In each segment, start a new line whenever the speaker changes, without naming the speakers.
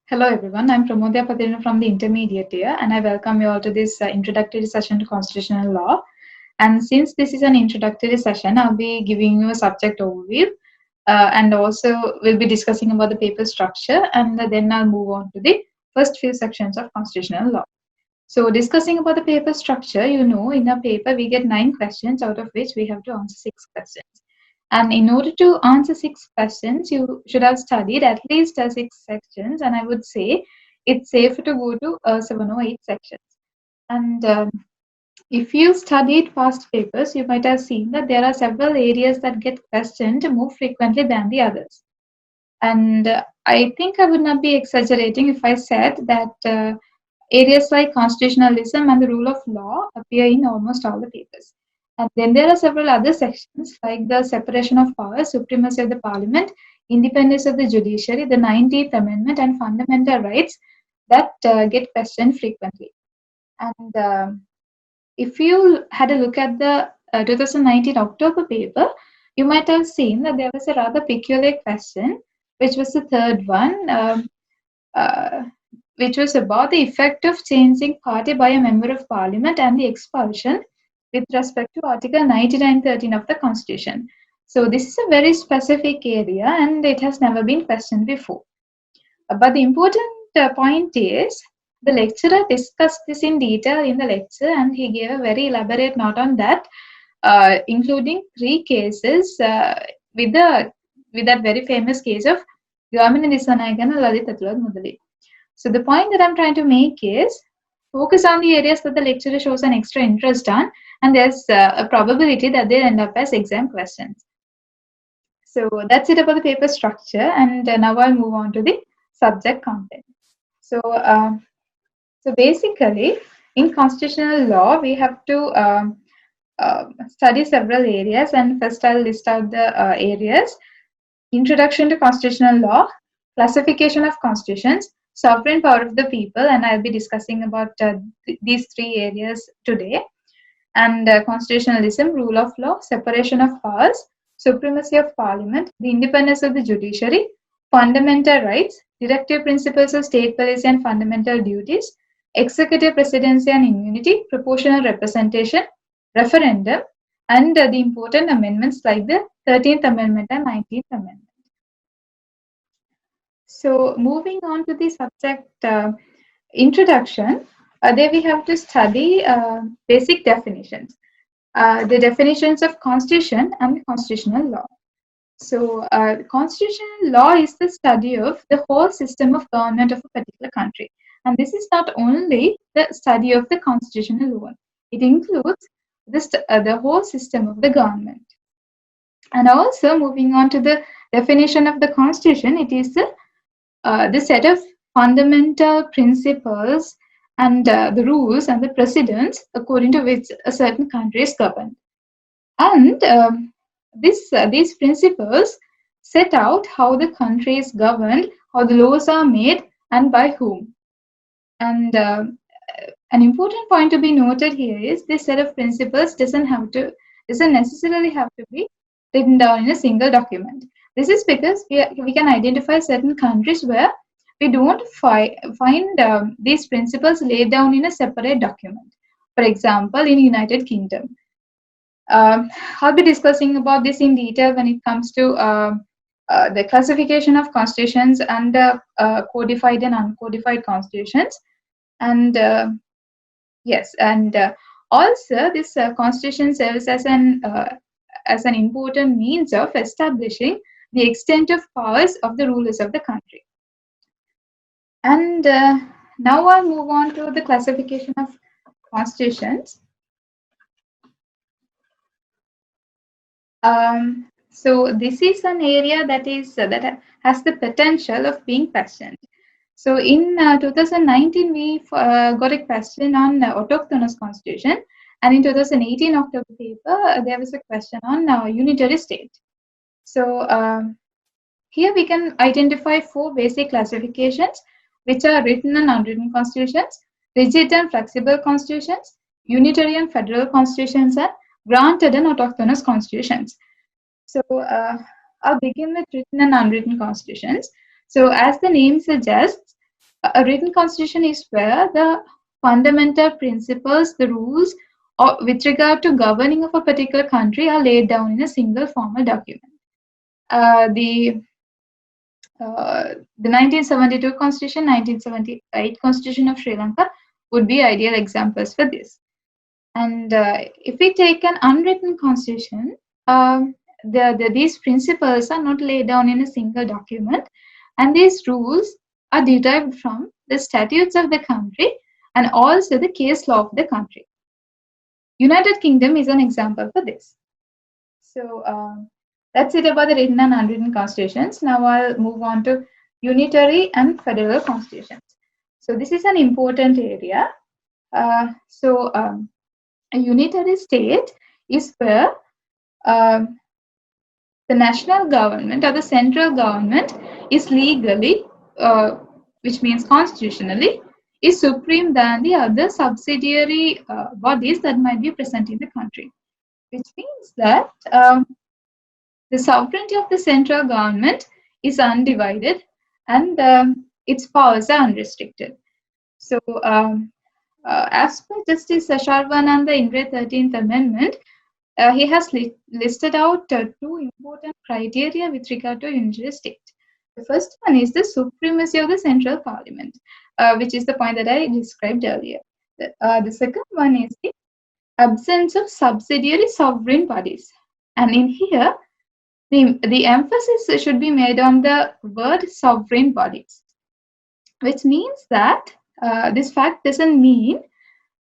Hello everyone, I'm Pramodya Pathirana from the intermediate year and I welcome you all to this introductory session to constitutional law. And since this is an introductory session, I'll be giving you a subject overview and also we'll be discussing about the paper structure and then I'll move on to the first few sections of constitutional law. So discussing about the paper structure, in a paper we get 9 questions out of which we have to answer 6 questions. And in order to answer 6 questions, you should have studied at least 6 sections. And I would say it's safer to go to 7 or 8 sections. And if you studied past papers, you might have seen that there are several areas that get questioned more frequently than the others. And I think I would not be exaggerating if I said that areas like constitutionalism and the rule of law appear in almost all the papers. And then there are several other sections like the separation of powers, supremacy of the parliament, independence of the judiciary, the 19th Amendment, and fundamental rights that get questioned frequently. And if you had a look at the 2019 October paper, you might have seen that there was a rather peculiar question, which was the third one, which was about the effect of changing party by a member of parliament and the expulsion with respect to Article 99(13) of the Constitution. So this is a very specific area and it has never been questioned before. But the important point is the lecturer discussed this in detail in the lecture and he gave a very elaborate note on that, including 3 cases with that very famous case of Gamini Disanayagan and Lalit Mudali. So the point that I'm trying to make is focus on the areas that the lecturer shows an extra interest on, and there's a probability that they'll end up as exam questions. So that's it about the paper structure, and now I'll move on to the subject content. So, so basically, in constitutional law, we have to study several areas, and first I'll list out the areas: Introduction to Constitutional Law, Classification of Constitutions, Sovereign Power of the People, and I'll be discussing about these 3 areas today. And constitutionalism, rule of law, separation of powers, supremacy of parliament, the independence of the judiciary, fundamental rights, directive principles of state policy and fundamental duties, executive presidency and immunity, proportional representation, referendum, and the important amendments like the 13th Amendment and 19th Amendment. So moving on to the subject introduction, there we have to study basic definitions, the definitions of constitution and the constitutional law. So constitutional law is the study of the whole system of government of a particular country. And this is not only the study of the constitution alone. It includes the whole system of the government. And also moving on to the definition of the constitution, it is the set of fundamental principles and the rules and the precedents according to which a certain country is governed. And these principles set out how the country is governed, how the laws are made, and by whom. And an important point to be noted here is this set of principles doesn't necessarily have to be written down in a single document. This is because we can identify certain countries where we don't find these principles laid down in a separate document. For example, in United Kingdom. I'll be discussing about this in detail when it comes to the classification of constitutions and codified and uncodified constitutions. And yes, and also this constitution serves as an important means of establishing the extent of powers of the rulers of the country. And now I'll move on to the classification of constitutions. So this is an area that has the potential of being questioned. So in 2019, we got a question on autochthonous constitution, and in 2018 October paper, there was a question on unitary state. So here we can identify 4 basic classifications, which are written and unwritten constitutions, rigid and flexible constitutions, unitary and federal constitutions, and granted and autochthonous constitutions. So I'll begin with written and unwritten constitutions. So as the name suggests, A written constitution is where the fundamental principles, the rules, or with regard to governing of a particular country are laid down in a single formal document. The 1972 Constitution, 1978 Constitution of Sri Lanka would be ideal examples for this. And if we take an unwritten constitution, these principles are not laid down in a single document, and these rules are derived from the statutes of the country and also the case law of the country. United Kingdom is an example for this. So that's it about the written and unwritten constitutions. Now I'll move on to unitary and federal constitutions. So this is an important area. A unitary state is where the national government or the central government is legally, which means constitutionally, is supreme than the other subsidiary bodies that might be present in the country. Which means that the sovereignty of the central government is undivided and its powers are unrestricted. So, as per Justice Sharvananda in the 13th Amendment, he has listed out two important criteria with regard to a unitary state. The first one is the supremacy of the central parliament, which is the point that I described earlier. The second one is the absence of subsidiary sovereign bodies. And in here, the emphasis should be made on the word sovereign bodies, which means that this fact doesn't mean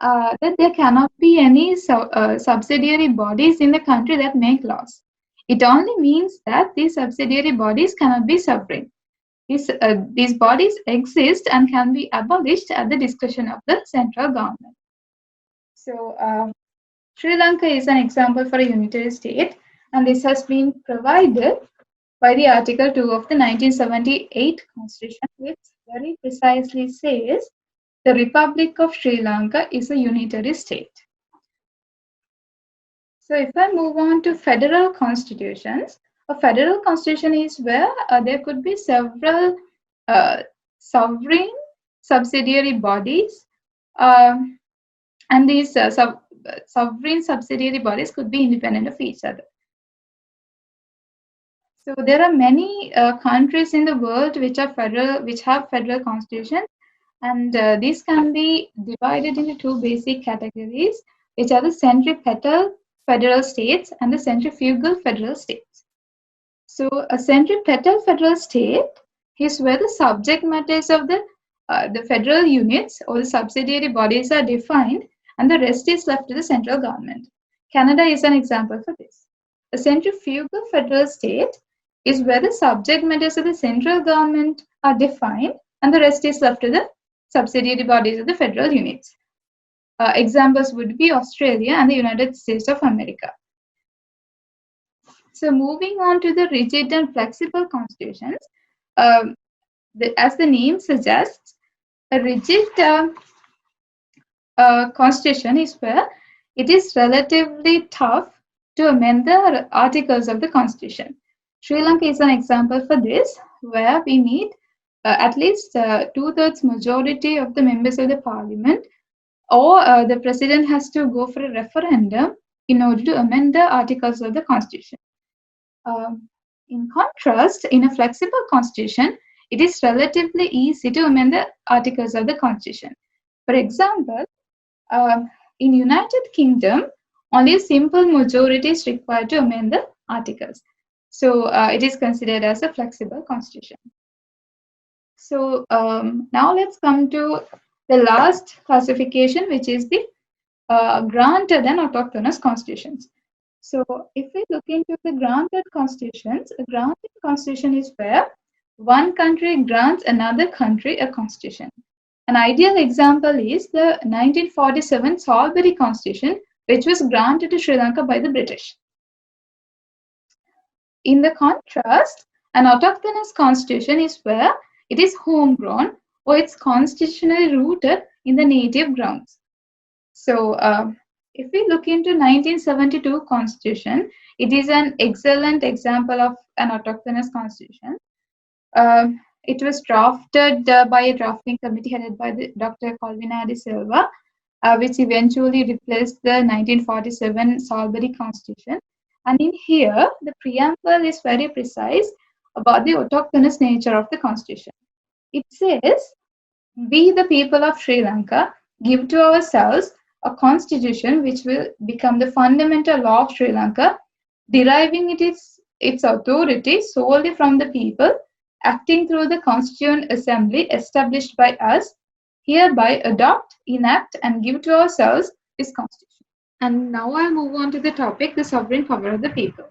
that there cannot be any subsidiary bodies in the country that make laws. It only means that these subsidiary bodies cannot be sovereign. These bodies exist and can be abolished at the discretion of the central government. So, Sri Lanka is an example for a unitary state, and this has been provided by the Article 2 of the 1978 Constitution, which very precisely says the Republic of Sri Lanka is a unitary state. So if I move on to federal constitutions, a federal constitution is where there could be several sovereign subsidiary bodies, and these sovereign subsidiary bodies could be independent of each other. So there are many countries in the world which have federal constitutions, and these can be divided into two basic categories, which are the centripetal federal states and the centrifugal federal states. So a centripetal federal state is where the subject matters of the federal units or the subsidiary bodies are defined, and the rest is left to the central government. Canada is an example for this. A centrifugal federal state is where the subject matters of the central government are defined and the rest is left to the subsidiary bodies of the federal units. Examples would be Australia and the United States of America. So moving on to the rigid and flexible constitutions, as the name suggests, a rigid constitution is where it is relatively tough to amend the articles of the constitution. Sri Lanka is an example for this, where we need at least 2/3 majority of the members of the parliament, or the president has to go for a referendum in order to amend the articles of the constitution. In contrast, in a flexible constitution, it is relatively easy to amend the articles of the constitution. For example, in United Kingdom, only a simple majority is required to amend the articles. So it is considered as a flexible constitution. So now let's come to the last classification, which is the granted and autochthonous constitutions. So if we look into the granted constitutions, a granted constitution is where one country grants another country a constitution. An ideal example is the 1947 Salisbury Constitution, which was granted to Sri Lanka by the British. In the contrast, an autochthonous constitution is where it is homegrown or it's constitutionally rooted in the native grounds. So if we look into 1972 Constitution, it is an excellent example of an autochthonous constitution. It was drafted by a drafting committee headed by Dr. Colvina de Silva, which eventually replaced the 1947 Salisbury Constitution. And in here, the preamble is very precise about the autochthonous nature of the Constitution. It says, "We, the people of Sri Lanka, give to ourselves a constitution which will become the fundamental law of Sri Lanka, deriving its authority solely from the people, acting through the Constituent Assembly established by us, hereby adopt, enact, and give to ourselves this Constitution." And now I'll move on to the topic, the sovereign power of the people.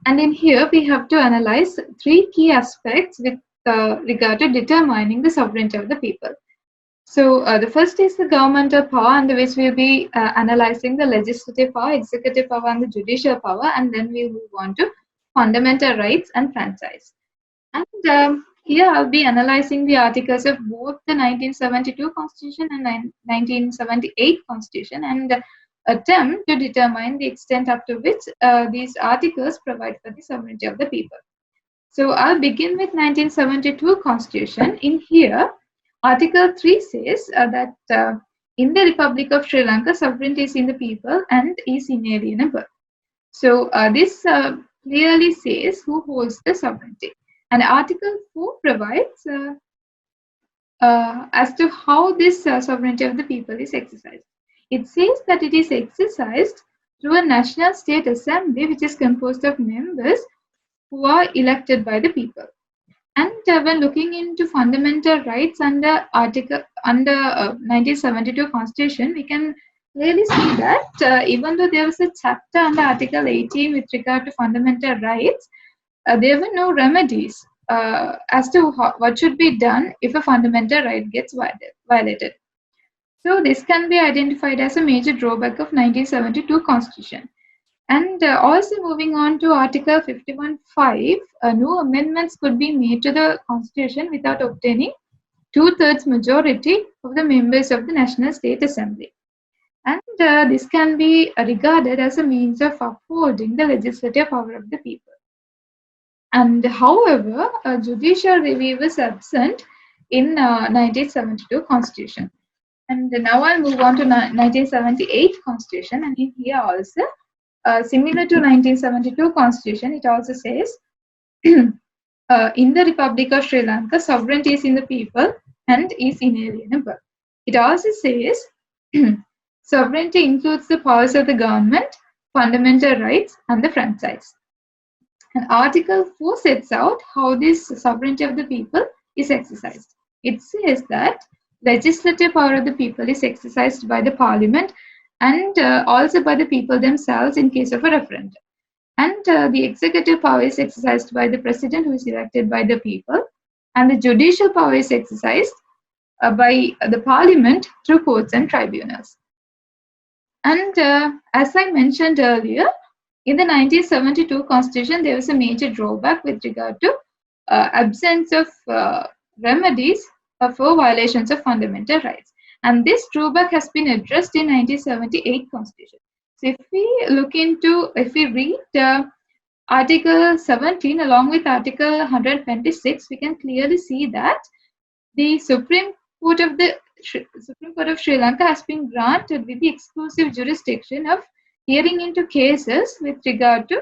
And in here, we have to analyze three key aspects with regard to determining the sovereignty of the people. So the first is the governmental power, and which we'll be analyzing the legislative power, executive power, and the judicial power, and then we'll move on to fundamental rights and franchise. And here I'll be analyzing the articles of both the 1972 Constitution and 1978 Constitution, and attempt to determine the extent up to which these articles provide for the sovereignty of the people. So I'll begin with 1972 Constitution. In here, Article 3 says that in the Republic of Sri Lanka, sovereignty is in the people and is inalienable. So this clearly says who holds the sovereignty. And Article 4 provides as to how this sovereignty of the people is exercised. It says that it is exercised through a national state assembly which is composed of members who are elected by the people. And when looking into fundamental rights under 1972 Constitution, we can clearly see that even though there was a chapter under Article 18 with regard to fundamental rights, there were no remedies as to what should be done if a fundamental right gets violated. So this can be identified as a major drawback of 1972 Constitution. And also moving on to Article 51(5), no amendments could be made to the Constitution without obtaining 2/3 majority of the members of the National State Assembly. And this can be regarded as a means of upholding the legislative power of the people. And however, a judicial review was absent in 1972 Constitution. And now I'll move on to 1978 Constitution, and in here also, similar to 1972 Constitution, it also says, in the Republic of Sri Lanka, sovereignty is in the people and is inalienable. It also says, sovereignty includes the powers of the government, fundamental rights, and the franchise. And Article 4 sets out how this sovereignty of the people is exercised. It says that legislative power of the people is exercised by the parliament and also by the people themselves in case of a referendum. And the executive power is exercised by the president, who is elected by the people, and the judicial power is exercised by the parliament through courts and tribunals. And as I mentioned earlier, in the 1972 Constitution, there was a major drawback with regard to absence of remedies for violations of fundamental rights. And this drawback has been addressed in 1978 Constitution. So if we read Article 17 along with Article 126, we can clearly see that the Supreme Court of Sri Lanka has been granted with the exclusive jurisdiction of hearing into cases with regard to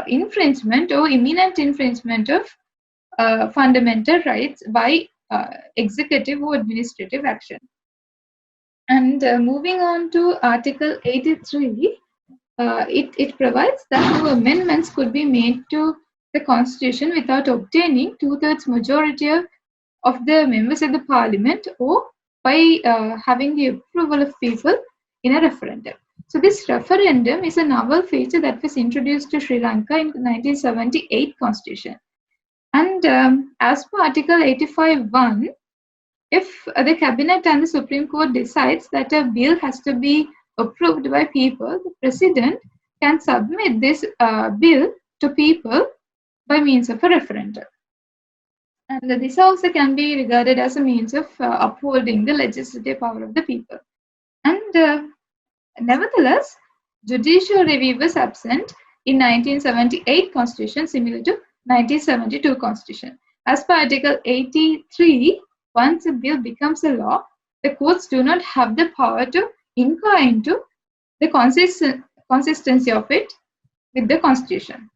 infringement or imminent infringement of fundamental rights by executive or administrative action. And moving on to Article 83, it provides that no amendments could be made to the Constitution without obtaining 2/3 majority of the members of the Parliament or by having the approval of people in a referendum. So this referendum is a novel feature that was introduced to Sri Lanka in the 1978 Constitution. And as per Article 85(1), if the Cabinet and the Supreme Court decides that a bill has to be approved by people, the President can submit this bill to people by means of a referendum. And this also can be regarded as a means of upholding the legislative power of the people. And nevertheless, judicial review was absent in 1978 Constitution, similar to 1972 Constitution. As per Article 83, once a bill becomes a law, the courts do not have the power to inquire into the consistency of it with the Constitution.